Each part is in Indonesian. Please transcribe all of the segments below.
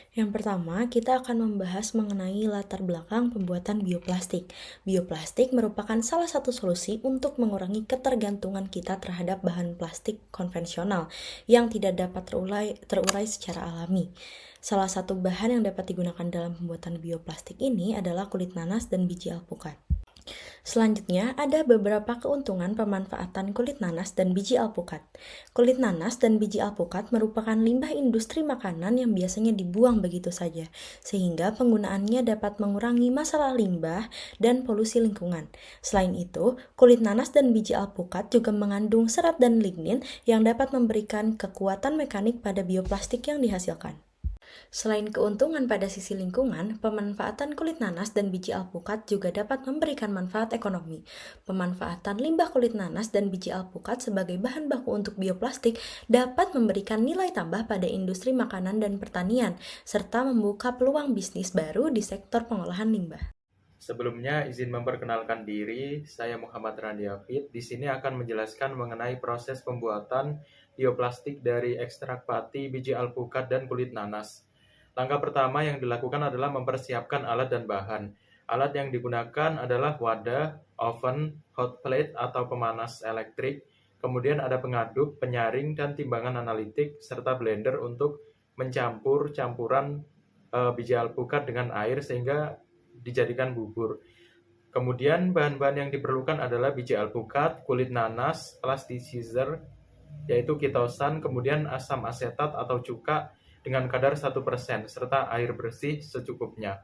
Yang pertama, kita akan membahas mengenai latar belakang pembuatan bioplastik. Bioplastik merupakan salah satu solusi untuk mengurangi ketergantungan kita terhadap bahan plastik konvensional yang tidak dapat terurai secara alami. Salah satu bahan yang dapat digunakan dalam pembuatan bioplastik ini adalah kulit nanas dan biji alpukat. Selanjutnya, ada beberapa keuntungan pemanfaatan kulit nanas dan biji alpukat. Kulit nanas dan biji alpukat merupakan limbah industri makanan yang biasanya dibuang begitu saja, sehingga penggunaannya dapat mengurangi masalah limbah dan polusi lingkungan. Selain itu, kulit nanas dan biji alpukat juga mengandung serat dan lignin yang dapat memberikan kekuatan mekanik pada bioplastik yang dihasilkan. Selain keuntungan pada sisi lingkungan, pemanfaatan kulit nanas dan biji alpukat juga dapat memberikan manfaat ekonomi. Pemanfaatan limbah kulit nanas dan biji alpukat sebagai bahan baku untuk bioplastik dapat memberikan nilai tambah pada industri makanan dan pertanian, serta membuka peluang bisnis baru di sektor pengolahan limbah. Sebelumnya, izin memperkenalkan diri, saya Muhammad Randi Hafid. Di sini akan menjelaskan mengenai proses pembuatan bioplastik dari ekstrak pati, biji alpukat, dan kulit nanas. Langkah pertama yang dilakukan adalah mempersiapkan alat dan bahan. Alat yang digunakan adalah wadah, oven, hot plate atau pemanas elektrik, kemudian ada pengaduk, penyaring, dan timbangan analitik, serta blender untuk mencampur campuran biji alpukat dengan air sehingga dijadikan bubur. Kemudian bahan-bahan yang diperlukan adalah biji alpukat, kulit nanas, plasticizer, yaitu kitosan, kemudian asam asetat atau cuka dengan kadar 1%, serta air bersih secukupnya.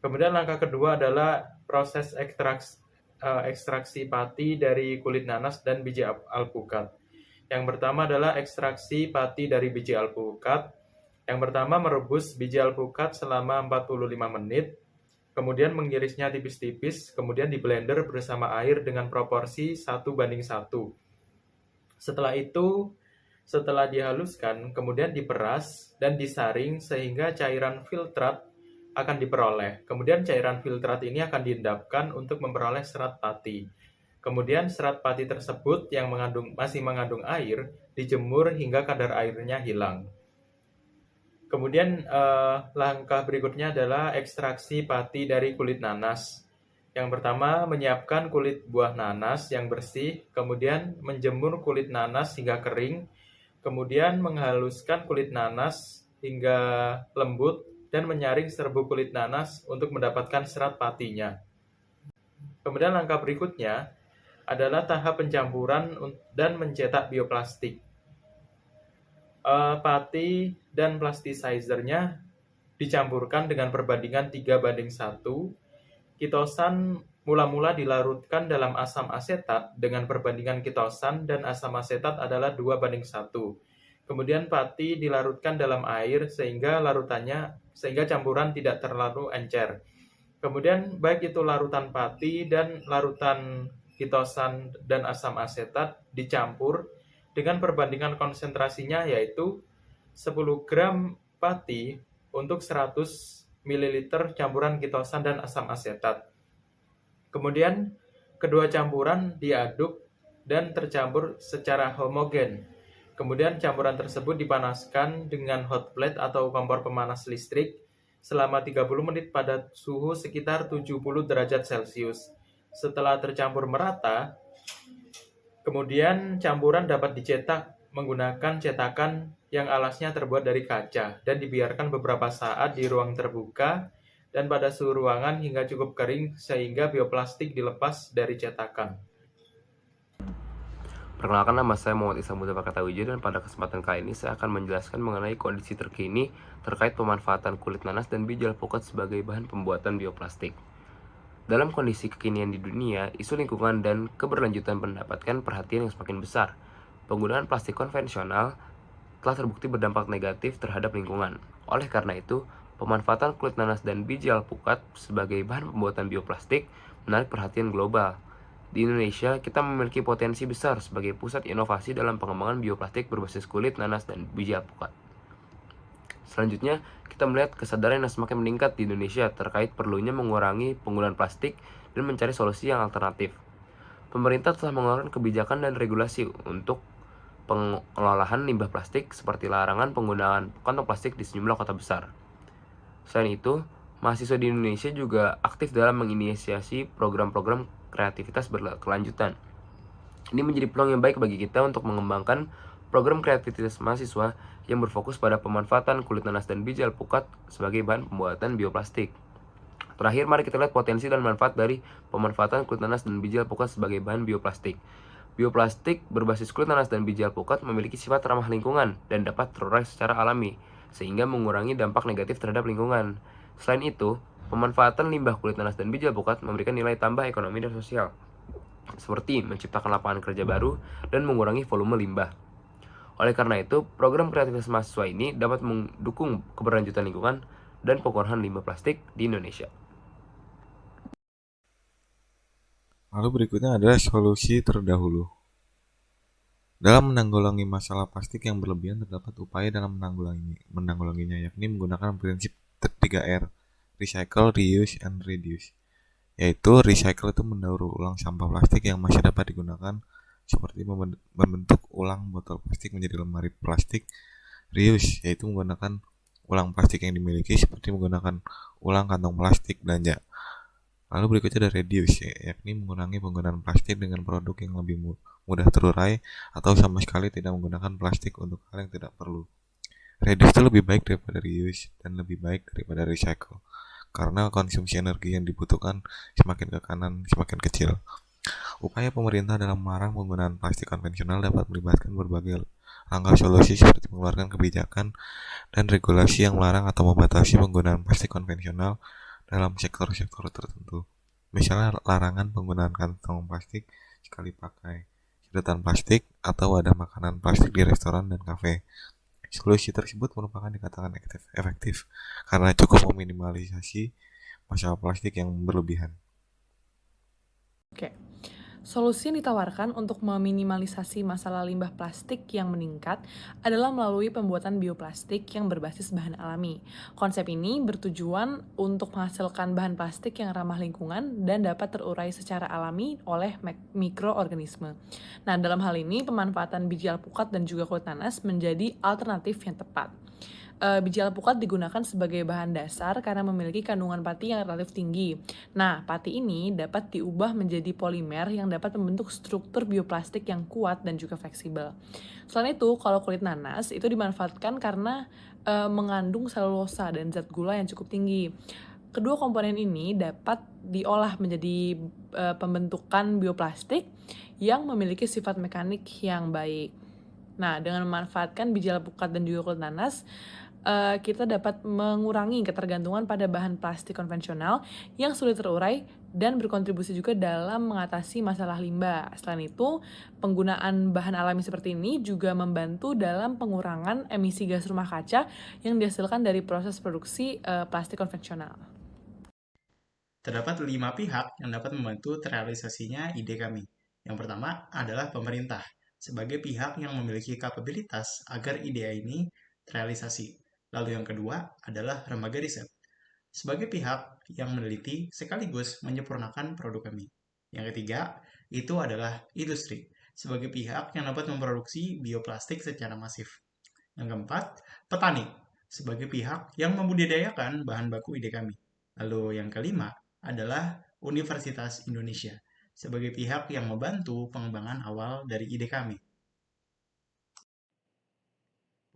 Kemudian langkah kedua adalah proses ekstraksi pati dari kulit nanas dan biji alpukat. Yang pertama adalah ekstraksi pati dari biji alpukat. Yang pertama merebus biji alpukat selama 45 menit, kemudian mengirisnya tipis-tipis, kemudian di blender bersama air dengan proporsi 1:1. Setelah dihaluskan, kemudian diperas dan disaring sehingga cairan filtrat akan diperoleh. Kemudian cairan filtrat ini akan diendapkan untuk memperoleh serat pati. Kemudian serat pati tersebut yang masih mengandung air dijemur hingga kadar airnya hilang. Kemudian langkah berikutnya adalah ekstraksi pati dari kulit nanas. Yang pertama, menyiapkan kulit buah nanas yang bersih, kemudian menjemur kulit nanas hingga kering, kemudian menghaluskan kulit nanas hingga lembut, dan menyaring serbuk kulit nanas untuk mendapatkan serat patinya. Kemudian langkah berikutnya adalah tahap pencampuran dan mencetak bioplastik. Pati dan plasticizer-nya dicampurkan dengan perbandingan 3:1. Kitosan mula-mula dilarutkan dalam asam asetat dengan perbandingan kitosan dan asam asetat adalah 2:1. Kemudian pati dilarutkan dalam air sehingga campuran tidak terlalu encer. Kemudian baik itu larutan pati dan larutan kitosan dan asam asetat dicampur dengan perbandingan konsentrasinya yaitu 10 gram pati untuk 100 ml campuran kitosan dan asam asetat. Kemudian kedua campuran diaduk dan tercampur secara homogen. Kemudian campuran tersebut dipanaskan dengan hot plate atau kompor pemanas listrik selama 30 menit pada suhu sekitar 70 derajat Celcius. Setelah tercampur merata, kemudian campuran dapat dicetak menggunakan cetakan yang alasnya terbuat dari kaca dan dibiarkan beberapa saat di ruang terbuka dan pada suhu ruangan hingga cukup kering sehingga bioplastik dilepas dari cetakan. Perkenalkan, nama saya Muhammad Isamuddin Pakatawijaya dan pada kesempatan kali ini saya akan menjelaskan mengenai kondisi terkini terkait pemanfaatan kulit nanas dan biji alpukat sebagai bahan pembuatan bioplastik. Dalam kondisi kekinian di dunia, isu lingkungan dan keberlanjutan mendapatkan perhatian yang semakin besar. Penggunaan plastik konvensional telah terbukti berdampak negatif terhadap lingkungan. Oleh karena itu, pemanfaatan kulit nanas dan biji alpukat sebagai bahan pembuatan bioplastik menarik perhatian global. Di Indonesia, kita memiliki potensi besar sebagai pusat inovasi dalam pengembangan bioplastik berbasis kulit nanas dan biji alpukat. Selanjutnya, kita melihat kesadaran yang semakin meningkat di Indonesia terkait perlunya mengurangi penggunaan plastik dan mencari solusi yang alternatif. Pemerintah telah mengeluarkan kebijakan dan regulasi untuk pengelolaan limbah plastik seperti larangan penggunaan kantong plastik di sejumlah kota besar. Selain itu, mahasiswa di Indonesia juga aktif dalam menginisiasi program-program kreativitas berkelanjutan. Ini menjadi peluang yang baik bagi kita untuk mengembangkan program kreativitas mahasiswa yang berfokus pada pemanfaatan kulit nanas dan biji alpukat sebagai bahan pembuatan bioplastik. Terakhir, mari kita lihat potensi dan manfaat dari pemanfaatan kulit nanas dan biji alpukat sebagai bahan bioplastik. Bioplastik berbasis kulit nanas dan biji alpukat memiliki sifat ramah lingkungan dan dapat terurai secara alami, sehingga mengurangi dampak negatif terhadap lingkungan. Selain itu, pemanfaatan limbah kulit nanas dan biji alpukat memberikan nilai tambah ekonomi dan sosial, seperti menciptakan lapangan kerja baru dan mengurangi volume limbah. Oleh karena itu, program kreativitas mahasiswa ini dapat mendukung keberlanjutan lingkungan dan pengurangan limbah plastik di Indonesia. Lalu berikutnya adalah solusi terdahulu. Dalam menanggulangi masalah plastik yang berlebihan terdapat upaya dalam menanggulanginya, yakni menggunakan prinsip 3R, recycle, reuse, and reduce. Yaitu recycle itu mendaur ulang sampah plastik yang masih dapat digunakan, seperti membentuk ulang botol plastik menjadi lemari plastik. Reuse yaitu menggunakan ulang plastik yang dimiliki, seperti menggunakan ulang kantong plastik belanja. Lalu berikutnya ada reduce, yakni mengurangi penggunaan plastik dengan produk yang lebih mudah terurai atau sama sekali tidak menggunakan plastik untuk hal yang tidak perlu. Reduce itu lebih baik daripada reuse dan lebih baik daripada recycle, karena konsumsi energi yang dibutuhkan semakin ke kanan semakin kecil. Upaya pemerintah dalam melarang penggunaan plastik konvensional dapat melibatkan berbagai langkah solusi, seperti mengeluarkan kebijakan dan regulasi yang melarang atau membatasi penggunaan plastik konvensional dalam sektor-sektor tertentu. Misalnya larangan penggunaan kantong plastik sekali pakai, sedotan plastik, atau wadah makanan plastik di restoran dan kafe. Solusi tersebut merupakan dikatakan efektif karena cukup meminimalisasi masalah plastik yang berlebihan. Oke. Solusi yang ditawarkan untuk meminimalisasi masalah limbah plastik yang meningkat adalah melalui pembuatan bioplastik yang berbasis bahan alami. Konsep ini bertujuan untuk menghasilkan bahan plastik yang ramah lingkungan dan dapat terurai secara alami oleh mikroorganisme. Nah, dalam hal ini pemanfaatan biji alpukat dan juga kulit nanas menjadi alternatif yang tepat. Biji alpukat digunakan sebagai bahan dasar karena memiliki kandungan pati yang relatif tinggi. Nah, pati ini dapat diubah menjadi polimer yang dapat membentuk struktur bioplastik yang kuat dan juga fleksibel. Selain itu, kalau kulit nanas itu dimanfaatkan karena mengandung selulosa dan zat gula yang cukup tinggi. Kedua komponen ini dapat diolah menjadi pembentukan bioplastik yang memiliki sifat mekanik yang baik. Nah, dengan memanfaatkan biji alpukat dan juga kulit nanas, kita dapat mengurangi ketergantungan pada bahan plastik konvensional yang sulit terurai dan berkontribusi juga dalam mengatasi masalah limbah. Selain itu, penggunaan bahan alami seperti ini juga membantu dalam pengurangan emisi gas rumah kaca yang dihasilkan dari proses produksi plastik konvensional. Terdapat 5 pihak yang dapat membantu terrealisasinya ide kami. Yang pertama adalah pemerintah, sebagai pihak yang memiliki kapabilitas agar ide ini terrealisasi. Lalu yang kedua adalah lembaga riset, sebagai pihak yang meneliti sekaligus menyempurnakan produk kami. Yang ketiga, itu adalah industri, sebagai pihak yang dapat memproduksi bioplastik secara masif. Yang keempat, petani, sebagai pihak yang membudidayakan bahan baku ide kami. Lalu yang kelima adalah Universitas Indonesia, sebagai pihak yang membantu pengembangan awal dari ide kami.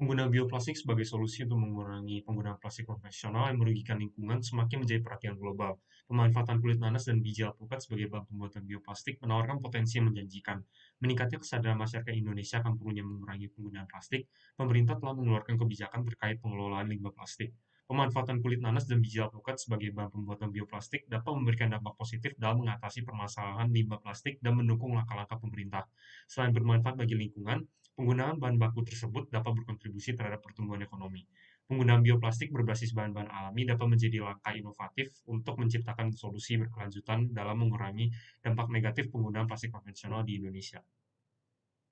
Penggunaan bioplastik sebagai solusi untuk mengurangi penggunaan plastik konvensional yang merugikan lingkungan semakin menjadi perhatian global. Pemanfaatan kulit nanas dan biji alpukat sebagai bahan pembuatan bioplastik menawarkan potensi yang menjanjikan. Meningkatnya kesadaran masyarakat Indonesia akan perlunya mengurangi penggunaan plastik, pemerintah telah mengeluarkan kebijakan terkait pengelolaan limbah plastik. Pemanfaatan kulit nanas dan biji alpukat sebagai bahan pembuatan bioplastik dapat memberikan dampak positif dalam mengatasi permasalahan limbah plastik dan mendukung langkah-langkah pemerintah. Selain bermanfaat bagi lingkungan, penggunaan bahan baku tersebut dapat berkontribusi terhadap pertumbuhan ekonomi. Penggunaan bioplastik berbasis bahan-bahan alami dapat menjadi langkah inovatif untuk menciptakan solusi berkelanjutan dalam mengurangi dampak negatif penggunaan plastik konvensional di Indonesia.